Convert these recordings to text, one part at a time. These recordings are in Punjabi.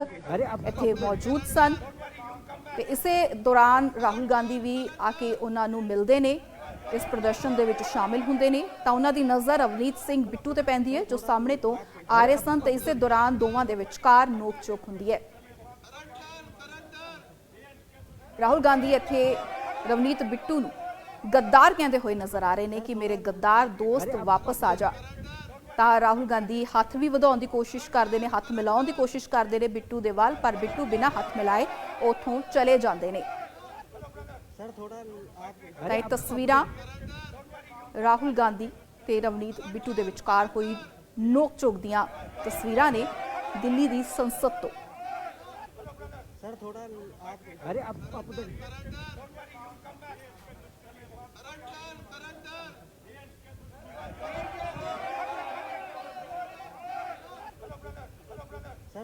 ਇੱਥੇ ਮੌਜੂਦ ਸਨ ਤੇ ਇਸੇ ਦੌਰਾਨ ਰਾਹੁਲ ਗਾਂਧੀ ਵੀ ਆ ਕੇ ਉਹਨਾਂ ਨੂੰ ਮਿਲਦੇ ਨੇ, ਇਸ ਪ੍ਰਦਰਸ਼ਨ ਦੇ ਵਿੱਚ ਸ਼ਾਮਿਲ ਹੁੰਦੇ ਨੇ ਤਾਂ ਉਹਨਾਂ ਦੀ ਨਜ਼ਰ ਅਵਨੀਤ ਸਿੰਘ ਬਿੱਟੂ ਤੇ ਪੈਂਦੀ ਹੈ ਜੋ ਸਾਹਮਣੇ ਤੋਂ ਆ ਰਹੇ ਸਨ ਤੇ ਇਸੇ ਦੌਰਾਨ ਦੋਵਾਂ ਦੇ ਵਿਚਕਾਰ ਨੋਕ-ਝੋਕ ਹੁੰਦੀ ਹੈ। ਰਾਹੁਲ ਗਾਂਧੀ ਇੱਥੇ ਰਵਨੀਤ ਬਿੱਟੂ ਨੂੰ ਗੱਦਾਰ ਕਹਿੰਦੇ ਹੋਏ ਨਜ਼ਰ ਆ ਰਹੇ ਨੇ ਕਿ ਮੇਰੇ ਗੱਦਾਰ ਦੋਸਤ ਵਾਪਸ ਆ ਜਾ। ਤਾਂ ਰਾਹੁਲ ਗਾਂਧੀ ਹੱਥ ਵੀ ਵਧਾਉਣ ਦੀ ਕੋਸ਼ਿਸ਼ ਕਰਦੇ ਨੇ, ਹੱਥ ਮਿਲਾਉਣ ਦੀ ਕੋਸ਼ਿਸ਼ ਕਰਦੇ ਨੇ ਬਿੱਟੂ ਦੇ ਵੱਲ, ਪਰ ਬਿੱਟੂ ਬਿਨਾਂ ਹੱਥ ਮਿਲਾਏ ਉਥੋਂ ਚਲੇ ਜਾਂਦੇ ਨੇ। ਤਾਂ ਇਹ ਤਸਵੀਰਾਂ ਰਾਹੁਲ ਗਾਂਧੀ ਤੇ ਰਵਨੀਤ ਬਿੱਟੂ ਦੇ ਵਿਚਕਾਰ ਹੋਈ ਨੋਕ-ਝੋਕ ਦੀਆਂ ਤਸਵੀਰਾਂ ਨੇ ਦਿੱਲੀ ਦੀ ਸੰਸਦ ਤੋਂ।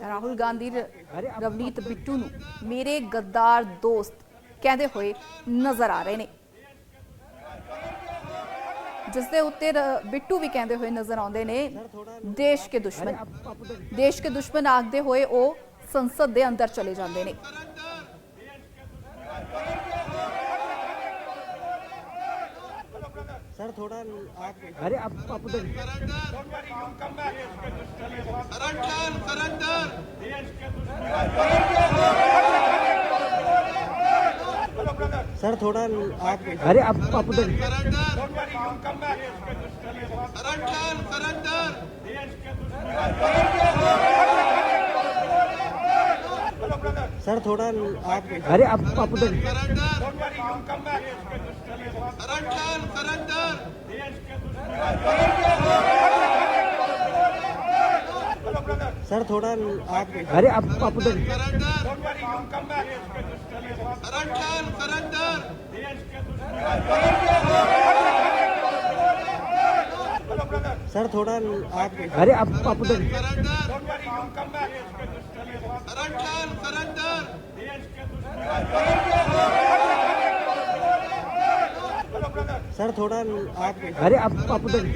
ਰਾਹੁਲ ਗਾਂਧੀ ਰਵਨੀਤ ਬਿੱਟੂ ਨੂੰ ਮੇਰੇ ਗੱਦਾਰ ਦੋਸਤ ਕਹਿੰਦੇ ਹੋਏ ਨਜ਼ਰ ਆ ਰਹੇ ਨੇ, ਜਿਸ ਦੇ ਉੱਤੇ ਬਿੱਟੂ ਵੀ ਕਹਿੰਦੇ ਹੋਏ ਨਜ਼ਰ ਆਉਂਦੇ ਨੇ ਦੇਸ਼ ਕੇ ਦੁਸ਼ਮਣ ਆਖਦੇ ਹੋਏ ਉਹ ਸੰਸਦ ਦੇ ਅੰਦਰ ਚਲੇ ਜਾਂਦੇ ਨੇ। सर थोड़ा अरे आप उधर सर थोड़ा अरे आप उधर सर थोड़ा अरे आप उधर सर थोड़ा अरे आप उधर सर थोड़ा अरे आप उधर सर थोड़ा अरे आप उधर सर थोड़ा अरे आप उधर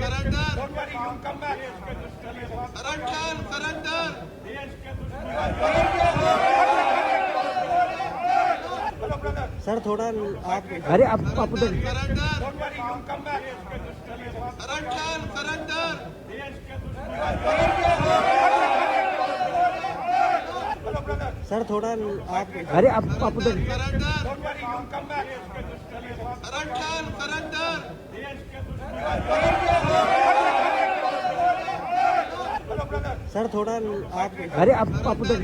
सर थोड़ा अरे आप उधर सर थोड़ा अरे आप उधर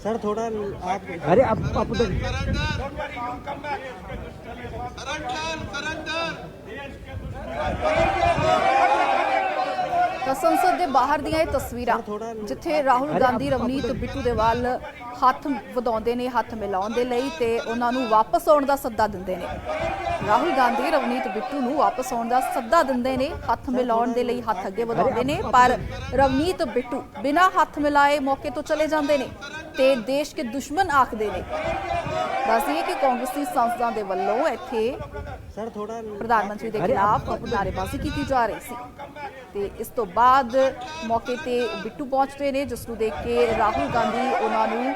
सर थोड़ा अरे आप उधर ਤਾਂ ਸੰਸਦ ਦੇ ਬਾਹਰ ਦੀਆਂ ਇਹ ਤਸਵੀਰਾਂ ਜਿੱਥੇ ਰਾਹੁਲ ਗਾਂਧੀ ਰਵਨੀਤ ਬਿੱਟੂ ਦੇ ਵੱਲ ਹੱਥ ਵਧਾਉਂਦੇ ਨੇ, ਹੱਥ ਮਿਲਾਉਣ ਦੇ ਲਈ ਤੇ ਉਹਨਾਂ ਨੂੰ ਵਾਪਸ ਆਉਣ ਦਾ ਸੱਦਾ ਦਿੰਦੇ ਨੇ। ਰਾਹੁਲ ਗਾਂਧੀ ਰਵਨੀਤ ਬਿੱਟੂ ਨੂੰ ਵਾਪਸ ਆਉਣ ਦਾ ਸੱਦਾ ਦਿੰਦੇ ਨੇ, ਹੱਥ ਮਿਲਾਉਣ ਦੇ ਲਈ ਹੱਥ ਅੱਗੇ ਵਧਾਉਂਦੇ ਨੇ, ਪਰ ਰਵਨੀਤ ਬਿੱਟੂ ਬਿਨਾਂ ਹੱਥ ਮਿਲਾਏ ਮੌਕੇ ਤੋਂ ਚਲੇ ਜਾਂਦੇ ਨੇ ਤੇ ਦੇਸ਼ ਕੇ ਦੁਸ਼ਮਣ ਆਖਦੇ ਨੇ। ਦੱਸਦੀਏ ਕਿ ਕਾਂਗਰਸੀ ਸੰਸਦਾਂ ਦੇ ਵੱਲੋਂ ਇੱਥੇ सर थोड़ा ਪ੍ਰਧਾਨ ਮੰਤਰੀ ਦੇ ਖਿਲਾਫ ਨਾਅਰੇਬਾਜ਼ੀ ਕੀਤੀ ਜਾ ਰਹੀ ਸੀ ਤੇ ਇਸ ਤੋਂ ਬਾਅਦ ਮੌਕੇ ਤੇ ਬਿੱਟੂ ਪਹੁੰਚਦੇ ਨੇ, ਜਿਸ ਨੂੰ ਦੇਖ ਕੇ ਰਾਹੁਲ ਗਾਂਧੀ ਉਹਨਾਂ ਨੂੰ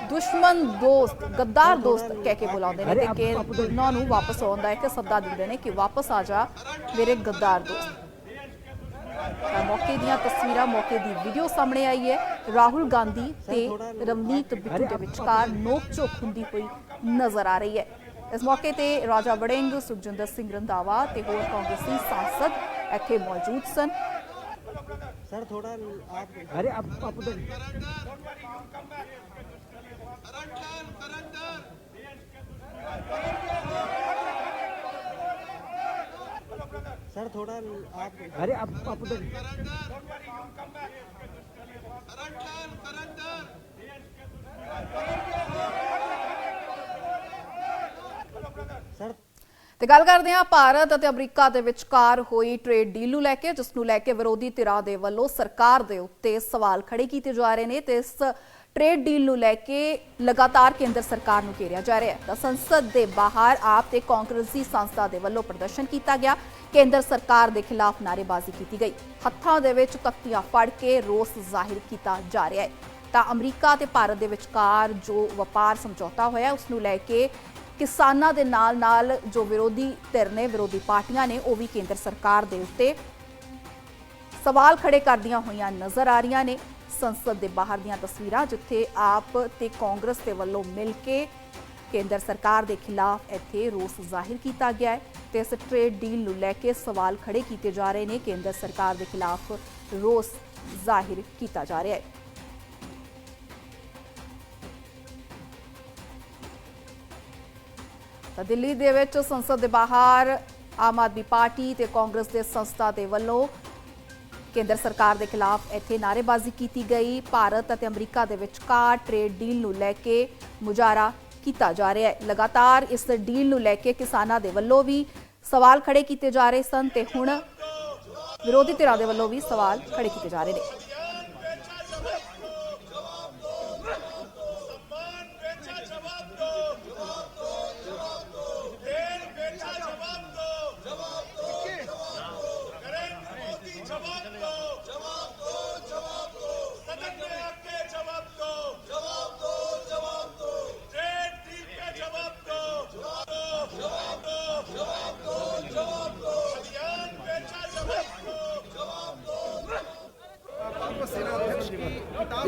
ਦੁਸ਼ਮਣ ਦੋਸਤ, ਗੱਦਾਰ ਦੋਸਤ ਕਹਿ ਕੇ ਬੁਲਾਉਂਦੇ ਨੇ ਤੇ ਕਿ ਉਹਨਾਂ ਨੂੰ ਵਾਪਸ ਆਉਣ ਦਾ ਇੱਕ ਸੱਦਾ ਦਿੰਦੇ ਨੇ ਕਿ ਵਾਪਸ ਆ ਜਾ ਮੇਰੇ ਗੱਦਾਰ ਦੋਸਤ। ਤਾਂ ਮੌਕੇ ਦੀਆਂ ਤਸਵੀਰਾਂ, ਮੌਕੇ ਦੀ ਵੀਡੀਓ ਸਾਹਮਣੇ ਆਈ ਹੈ। ਰਾਹੁਲ ਗਾਂਧੀ ਤੇ ਰਵਨੀਤ ਬਿੱਟੂ ਦੇ ਵਿਚਕਾਰ ਨੋਕ-ਝੋਕ ਹੁੰਦੀ ਹੋਈ ਨਜ਼ਰ ਆ ਰਹੀ ਹੈ। ਇਸ ਮੌਕੇ ਤੇ ਰਾਜਾ ਵੜਿੰਗ, ਸੁਖਜਿੰਦਰ ਸਿੰਘ ਰੰਧਾਵਾ ਤੇ ਹੋਰ ਕਾਂਗਰਸੀ ਸਾਂਸਦ ਇੱਥੇ ਮੌਜੂਦ ਸਨ। सर थोड़ा अरे आप उधर सर थोड़ा अरे आप उधर सर ਤੇ ਗੱਲ ਕਰਦੇ ਹਾਂ ਭਾਰਤ ਅਤੇ ਅਮਰੀਕਾ ਦੇ ਵਿਚਕਾਰ ਹੋਈ ਟ੍ਰੇਡ ਡੀਲ ਨੂੰ ਲੈ ਕੇ, ਜਿਸ ਨੂੰ ਲੈ ਕੇ ਵਿਰੋਧੀ ਧਿਰਾਂ ਦੇ ਵੱਲੋਂ ਸਰਕਾਰ ਦੇ ਉੱਤੇ ਸਵਾਲ ਖੜੇ ਕੀਤੇ ਜਾ ਰਹੇ ਨੇ ਤੇ ਇਸ ਟ੍ਰੇਡ ਡੀਲ ਨੂੰ ਲੈ ਕੇ ਲਗਾਤਾਰ ਕੇਂਦਰ ਸਰਕਾਰ ਨੂੰ ਘੇਰਿਆ ਜਾ ਰਿਹਾ ਹੈ ਤਾਂ ਸੰਸਦ ਦੇ ਬਾਹਰ ਆਪ ਤੇ ਕਾਂਗਰਸੀ ਸੰਸਥਾ ਦੇ ਵੱਲੋਂ ਪ੍ਰਦਰਸ਼ਨ ਕੀਤਾ ਗਿਆ। ਕੇਂਦਰ ਸਰਕਾਰ ਦੇ ਖਿਲਾਫ ਨਾਅਰੇਬਾਜ਼ੀ ਕੀਤੀ ਗਈ। ਹੱਥਾਂ ਦੇ ਵਿੱਚ ਤਖਤੀਆਂ ਫੜ ਕੇ ਰੋਸ ਜ਼ਾਹਿਰ ਕੀਤਾ ਜਾ ਰਿਹਾ ਹੈ ਤਾਂ ਅਮਰੀਕਾ ਤੇ ਭਾਰਤ ਦੇ ਵਿਚਕਾਰ ਜੋ ਵਪਾਰ ਸਮਝੌਤਾ ਹੋਇਆ ਉਸ ਨੂੰ ਲੈ ਕੇ ਕਿਸਾਨਾਂ ਦੇ ਨਾਲ ਜੋ ਵਿਰੋਧੀ ਧਿਰ ਨੇ, ਵਿਰੋਧੀ ਪਾਰਟੀਆਂ ਨੇ, ਉਹ ਵੀ ਕੇਂਦਰ ਸਰਕਾਰ ਦੇ ਉੱਤੇ ਸਵਾਲ ਖੜੇ ਕਰਦੀਆਂ ਹੋਈਆਂ ਨਜ਼ਰ ਆ ਰਹੀਆਂ ਨੇ। ਸੰਸਦ ਦੇ ਬਾਹਰ ਦੀਆਂ ਤਸਵੀਰਾਂ ਜਿੱਥੇ ਆਪ ਤੇ ਕਾਂਗਰਸ ਦੇ ਵੱਲੋਂ ਮਿਲ ਕੇ ਕੇਂਦਰ ਸਰਕਾਰ ਦੇ ਖਿਲਾਫ ਇੱਥੇ ਰੋਸ ਜ਼ਾਹਿਰ ਕੀਤਾ ਗਿਆ ਹੈ ਤੇ ਇਸ ਟ੍ਰੇਡ ਡੀਲ ਨੂੰ ਲੈ ਕੇ ਸਵਾਲ ਖੜੇ ਕੀਤੇ ਜਾ ਰਹੇ ਨੇ। ਕੇਂਦਰ ਸਰਕਾਰ ਦੇ ਖਿਲਾਫ ਰੋਸ ਜ਼ਾਹਿਰ ਕੀਤਾ ਜਾ ਰਿਹਾ ਹੈ। ਤਾਂ ਦਿੱਲੀ ਦੇ ਵਿੱਚ ਸੰਸਦ ਦੇ ਬਾਹਰ ਆਮ ਆਦਮੀ ਪਾਰਟੀ ਤੇ ਕਾਂਗਰਸ ਦੇ ਸੰਸਥਾ ਦੇ ਵੱਲੋਂ ਕੇਂਦਰ ਸਰਕਾਰ ਦੇ ਖਿਲਾਫ ਇੱਥੇ ਨਾਅਰੇਬਾਜ਼ੀ ਕੀਤੀ ਗਈ। ਭਾਰਤ ਅਤੇ ਅਮਰੀਕਾ ਦੇ ਵਿਚਕਾਰ ਟ੍ਰੇਡ ਡੀਲ ਨੂੰ ਲੈ ਕੇ ਮੁਜ਼ਾਹਰਾ ਕੀਤਾ ਜਾ ਰਿਹਾ ਹੈ। ਲਗਾਤਾਰ ਇਸ ਡੀਲ ਨੂੰ ਲੈ ਕੇ ਕਿਸਾਨਾਂ ਦੇ ਵੱਲੋਂ ਵੀ ਸਵਾਲ ਖੜੇ ਕੀਤੇ ਜਾ ਰਹੇ ਸਨ ਤੇ ਹੁਣ ਵਿਰੋਧੀ ਧਿਰਾਂ ਦੇ ਵੱਲੋਂ ਵੀ ਸਵਾਲ ਖੜੇ ਕੀਤੇ ਜਾ ਰਹੇ ਨੇ।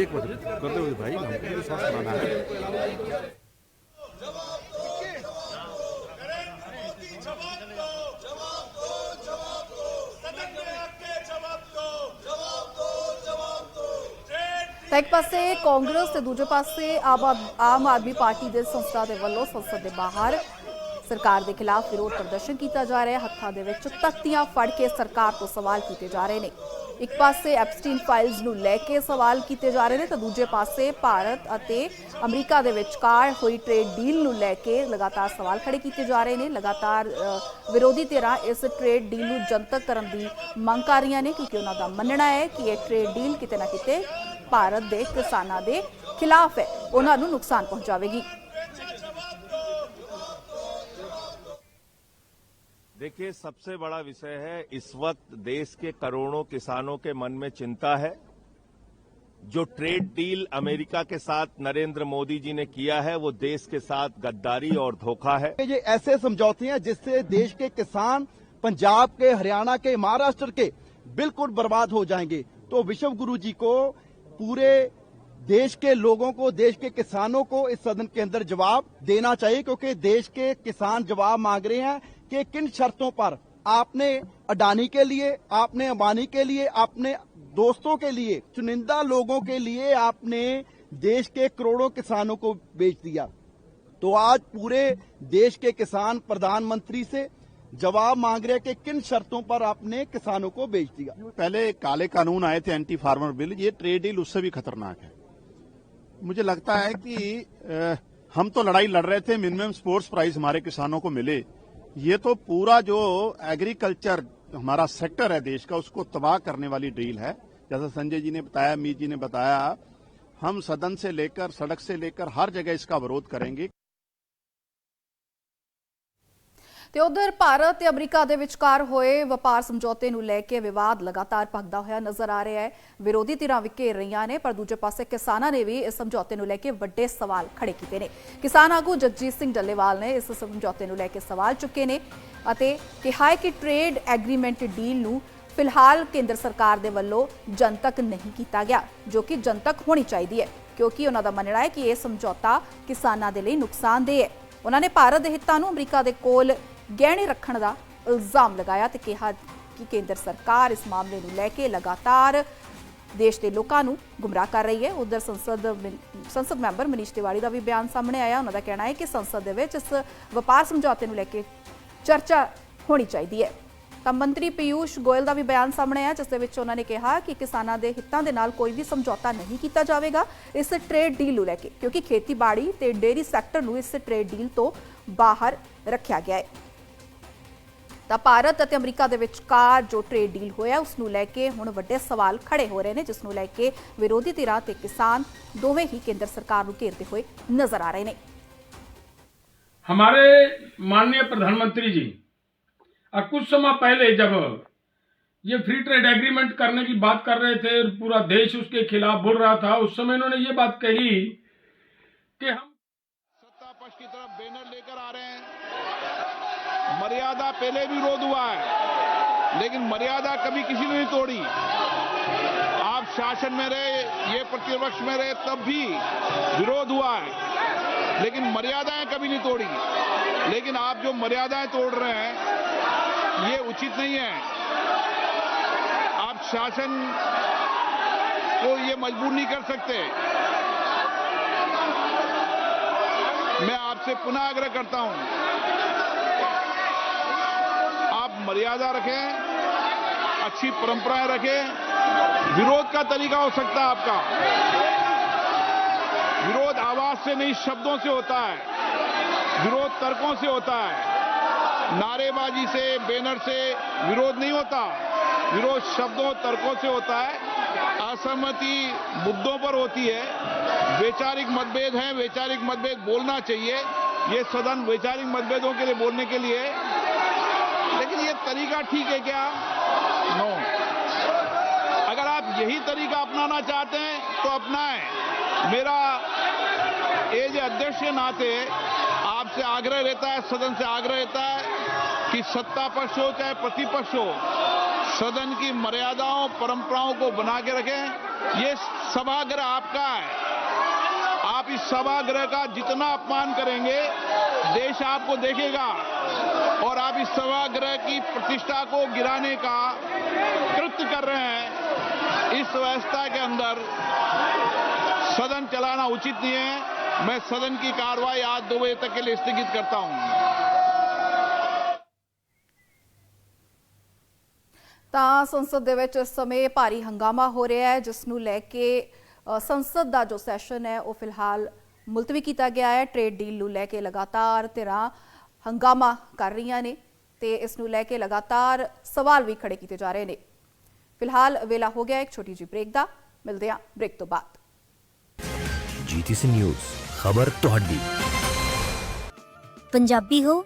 एक मिनट करते हुए भाई हमको साथ बनाना है। ਤਾਂ ਇੱਕ ਪਾਸੇ ਕਾਂਗਰਸ ਤੇ ਦੂਜੇ ਪਾਸੇ ਆਮ ਆਦਮੀ ਪਾਰਟੀ ਦੇ ਸੰਸਥਾ ਦੇ ਵੱਲੋਂ ਸੰਸਦ ਦੇ ਬਾਹਰ ਸਰਕਾਰ ਦੇ ਖਿਲਾਫ ਵਿਰੋਧ ਪ੍ਰਦਰਸ਼ਨ ਕੀਤਾ ਜਾ ਰਿਹਾ ਹੈ। ਹੱਥਾਂ ਦੇ ਵਿੱਚ ਤਖਤੀਆਂ ਫੜ ਕੇ ਸਰਕਾਰ ਤੋਂ ਸਵਾਲ ਕੀਤੇ ਜਾ ਰਹੇ ਨੇ। ਇੱਕ ਪਾਸੇ ਐਪਸਟੀਨ ਫਾਈਲਸ ਨੂੰ ਲੈ ਕੇ ਸਵਾਲ ਕੀਤੇ ਜਾ ਰਹੇ ਨੇ ਤਾਂ ਦੂਜੇ ਪਾਸੇ ਭਾਰਤ ਅਤੇ ਅਮਰੀਕਾ ਦੇ ਵਿਚਕਾਰ ਹੋਈ ਟ੍ਰੇਡ ਡੀਲ ਨੂੰ ਲੈ ਕੇ ਲਗਾਤਾਰ ਸਵਾਲ ਖੜੇ ਕੀਤੇ ਜਾ ਰਹੇ ਨੇ। ਲਗਾਤਾਰ ਵਿਰੋਧੀ ਧਿਰਾਂ ਇਸ ਟ੍ਰੇਡ ਡੀਲ ਨੂੰ ਜਨਤਕ ਕਰਨ ਦੀ ਮੰਗ ਕਰ ਰਹੀਆਂ ਨੇ ਕਿਉਂਕਿ ਉਹਨਾਂ ਦਾ ਮੰਨਣਾ ਹੈ ਕਿ ਇਹ ਟ੍ਰੇਡ ਡੀਲ ਕਿਤੇ ਨਾ ਕਿਤੇ ਭਾਰਤ ਦੇ ਕਿਸਾਨਾਂ ਦੇ ਖਿਲਾਫ ਹੈ, ਉਹਨਾਂ ਨੂੰ ਨੁਕਸਾਨ ਪਹੁੰਚਾਵੇਗੀ। देखिए, सबसे बड़ा विषय है इस वक्त देश के करोड़ों किसानों के मन में चिंता है। जो ट्रेड डील अमेरिका के साथ नरेंद्र मोदी जी ने किया है वो देश के साथ गद्दारी और धोखा है। ये ऐसे समझौते हैं जिससे देश के किसान पंजाब के, हरियाणा के, महाराष्ट्र के बिल्कुल बर्बाद हो जाएंगे। तो विश्व गुरु जी को, पूरे देश के लोगों को, देश के किसानों को इस सदन के अंदर जवाब देना चाहिए क्योंकि देश के किसान जवाब मांग रहे हैं कि किन शर्तों पर आपने अडानी के लिए, आपने अंबानी के लिए, आपने दोस्तों के लिए, चुनिंदा लोगों के लिए आपने देश के करोड़ों किसानों को बेच दिया। तो आज पूरे देश के किसान प्रधानमंत्री से जवाब मांग रहे हैं कि किन शर्तों पर आपने किसानों को बेच दिया। पहले काले कानून आए थे, एंटी फार्मर बिल, ये ट्रेड डील उससे भी खतरनाक है। मुझे लगता है कि हम तो लड़ाई लड़ रहे थे मिनिमम सपोर्ट्स प्राइस हमारे किसानों को मिले। ये तो पूरा जो एग्रीकल्चर हमारा सेक्टर है देश का उसको तबाह करने वाली डील है। जैसा संजय जी ने बताया, मीत जी ने बताया, हम सदन से लेकर, सड़क से लेकर हर जगह इसका विरोध करेंगे। ਤੇ ਉਧਰ ਭਾਰਤ ਤੇ ਅਮਰੀਕਾ ਦੇ ਵਿਚਕਾਰ ਹੋਏ ਵਪਾਰ ਸਮਝੌਤੇ ਨੂੰ ਲੈ ਕੇ ਵਿਵਾਦ ਲਗਾਤਾਰ ਭਖਦਾ ਹੋਇਆ ਨਜ਼ਰ ਆ ਰਿਹਾ ਹੈ। ਵਿਰੋਧੀ ਧਿਰਾਂ ਵੀ ਘੇਰ ਰਹੀਆਂ ਨੇ ਪਰ ਦੂਜੇ ਪਾਸੇ ਕਿਸਾਨਾਂ ਨੇ ਵੀ ਇਸ ਸਮਝੌਤੇ ਨੂੰ ਲੈ ਕੇ ਵੱਡੇ ਸਵਾਲ ਖੜੇ ਕੀਤੇ ਨੇ। ਕਿਸਾਨ ਆਗੂ ਜਗਜੀਤ ਸਿੰਘ ਡੱਲੇਵਾਲ ਨੇ ਇਸ ਸਮਝੌਤੇ ਨੂੰ ਲੈ ਕੇ ਸਵਾਲ ਚੁੱਕੇ ਨੇ ਅਤੇ ਕਿਹਾ ਹੈ ਕਿ ਟ੍ਰੇਡ ਐਗਰੀਮੈਂਟ ਡੀਲ ਨੂੰ ਫਿਲਹਾਲ ਕੇਂਦਰ ਸਰਕਾਰ ਦੇ ਵੱਲੋਂ ਜਨਤਕ ਨਹੀਂ ਕੀਤਾ ਗਿਆ ਜੋ ਕਿ ਜਨਤਕ ਹੋਣੀ ਚਾਹੀਦੀ ਹੈ ਕਿਉਂਕਿ ਉਹਨਾਂ ਦਾ ਮੰਨਣਾ ਹੈ ਕਿ ਇਹ ਸਮਝੌਤਾ ਕਿਸਾਨਾਂ ਦੇ ਲਈ ਨੁਕਸਾਨਦੇਹ ਹੈ। ਉਹਨਾਂ ਨੇ ਭਾਰਤ ਦੇ ਹਿੱਤਾਂ ਨੂੰ ਅਮਰੀਕਾ ਦੇ ਕੋਲ ਗਹਿਣੇ ਰੱਖਣ ਦਾ ਇਲਜ਼ਾਮ ਲਗਾਇਆ ਤੇ ਕਿਹਾ ਕਿ ਕੇਂਦਰ ਸਰਕਾਰ ਇਸ ਮਾਮਲੇ ਨੂੰ ਲੈ ਕੇ ਲਗਾਤਾਰ ਦੇਸ਼ ਦੇ ਲੋਕਾਂ ਨੂੰ ਗੁੰਮਰਾਹ ਕਰ ਰਹੀ ਹੈ। ਉਧਰ ਸੰਸਦ ਮੈਂਬਰ ਮਨੀਸ਼ ਤਿਵਾੜੀ ਦਾ ਵੀ ਬਿਆਨ ਸਾਹਮਣੇ ਆਇਆ। ਉਹਨਾਂ ਦਾ ਕਹਿਣਾ ਹੈ ਕਿ ਸੰਸਦ ਦੇ ਵਿੱਚ ਇਸ ਵਪਾਰ ਸਮਝੌਤੇ ਨੂੰ ਲੈ ਕੇ ਚਰਚਾ ਹੋਣੀ ਚਾਹੀਦੀ ਹੈ। ਤਾਂ ਮੰਤਰੀ ਪੀਯੂਸ਼ ਗੋਇਲ ਦਾ ਵੀ ਬਿਆਨ ਸਾਹਮਣੇ ਆਇਆ ਜਿਸ ਦੇ ਵਿੱਚ ਉਹਨਾਂ ਨੇ ਕਿਹਾ ਕਿ ਕਿਸਾਨਾਂ ਦੇ ਹਿੱਤਾਂ ਦੇ ਨਾਲ ਕੋਈ ਵੀ ਸਮਝੌਤਾ ਨਹੀਂ ਕੀਤਾ ਜਾਵੇਗਾ ਇਸ ਟ੍ਰੇਡ ਡੀਲ ਨੂੰ ਲੈ ਕੇ ਕਿਉਂਕਿ ਖੇਤੀਬਾੜੀ ਤੇ ਡੇਅਰੀ ਸੈਕਟਰ ਨੂੰ ਇਸ ਟ੍ਰੇਡ ਡੀਲ ਤੋਂ ਬਾਹਰ ਰੱਖਿਆ ਗਿਆ ਹੈ। ਤਾਂ ਭਾਰਤ ਅਤੇ ਅਮਰੀਕਾ ਦੇ ਵਿਚਕਾਰ ਜੋ ਟ੍ਰੇਡ ਡੀਲ ਹੋਇਆ ਉਸ ਨੂੰ ਲੈ ਕੇ ਹੁਣ ਵੱਡੇ ਸਵਾਲ ਖੜੇ ਹੋ ਰਹੇ ਨੇ, ਜਿਸ ਨੂੰ ਲੈ ਕੇ ਵਿਰੋਧੀ ਧਿਰਾਂ ਤੇ ਕਿਸਾਨ ਦੋਵੇਂ ਹੀ ਕੇਂਦਰ ਸਰਕਾਰ ਨੂੰ ਘੇਰਦੇ ਹੋਏ ਨਜ਼ਰ ਆ ਰਹੇ ਨੇ। हमारे माननीय प्रधानमंत्री जी कुछ समय पहले जब ये फ्री ट्रेड एग्रीमेंट करने की बात कर रहे थे, पूरा देश उसके खिलाफ बोल रहा था, उस समय इन्होंने ये बात कही कि हम सत्ता पक्ष की तरफ बैनर लेकर आ रहे हैं। मर्यादा पहले भी विरोध हुआ है, लेकिन मर्यादा कभी किसी ने नहीं तोड़ी। आप शासन में रहे, ये प्रतिपक्ष में रहे, तब भी विरोध हुआ है, लेकिन मर्यादाएं कभी नहीं तोड़ी। लेकिन आप जो मर्यादाएं तोड़ रहे हैं ये उचित नहीं है। आप शासन को ये मजबूर नहीं कर सकते। मैं आपसे पुनः आग्रह करता हूं, आप मर्यादा रखें, अच्छी परंपराएं रखें। विरोध का तरीका हो सकता है आपका, विरोध आवाज से नहीं शब्दों से होता है, विरोध तर्कों से होता है। नारेबाजी से, बैनर से विरोध नहीं होता, विरोध शब्दों तर्कों से होता है। असहमति मुद्दों पर होती है, वैचारिक मतभेद हैं, वैचारिक मतभेद बोलना चाहिए। ये सदन वैचारिक मतभेदों के लिए बोलने के लिए, लेकिन ये तरीका ठीक है क्या? नो। अगर आप यही तरीका अपनाना चाहते हैं तो अपनाएं। मेरा एज अध्यक्ष के नाते आपसे आग्रह रहता है, सदन से आग्रह रहता है कि सत्ता पक्ष हो चाहे प्रतिपक्ष हो, सदन की मर्यादाओं परंपराओं को बना के रखें। ये सभागृह आपका है, आप इस सभागृह का जितना अपमान करेंगे देश आपको देखेगा, और आप इस सभागृह की प्रतिष्ठा को गिराने का कृत्य कर रहे हैं। इस व्यवस्था के अंदर सदन चलाना उचित नहीं है। मैं सदन की कार्रवाई आज 2 बजे तक के लिए स्थगित करता हूं। ਤਾਂ ਸੰਸਦ ਦੇ ਵਿੱਚ ਇਸ ਸਮੇਂ ਭਾਰੀ ਹੰਗਾਮਾ ਹੋ ਰਿਹਾ ਹੈ, ਜਿਸ ਨੂੰ ਲੈ ਕੇ ਸੰਸਦ ਦਾ ਜੋ ਸੈਸ਼ਨ ਹੈ ਉਹ ਫਿਲਹਾਲ ਮੁਲਤਵੀ ਕੀਤਾ ਗਿਆ ਹੈ। ਟ੍ਰੇਡ ਡੀਲ ਨੂੰ ਲੈ ਕੇ ਲਗਾਤਾਰ ਧਿਰਾਂ ਹੰਗਾਮਾ ਕਰ ਰਹੀਆਂ ਨੇ ਤੇ ਇਸ ਨੂੰ ਲੈ ਕੇ ਲਗਾਤਾਰ ਸਵਾਲ ਵੀ ਖੜੇ ਕੀਤੇ ਜਾ ਰਹੇ ਨੇ। ਫਿਲਹਾਲ ਵੇਲਾ ਹੋ ਗਿਆ ਇੱਕ ਛੋਟੀ ਜਿਹੀ ਬ੍ਰੇਕ ਦਾ, ਮਿਲਦੇ ਹਾਂ ਬ੍ਰੇਕ ਤੋਂ ਬਾਅਦ। GTC ਨਿਊਜ਼ ਖਬਰ ਤੁਹਾਡੀ। ਪੰਜਾਬੀ ਹੋ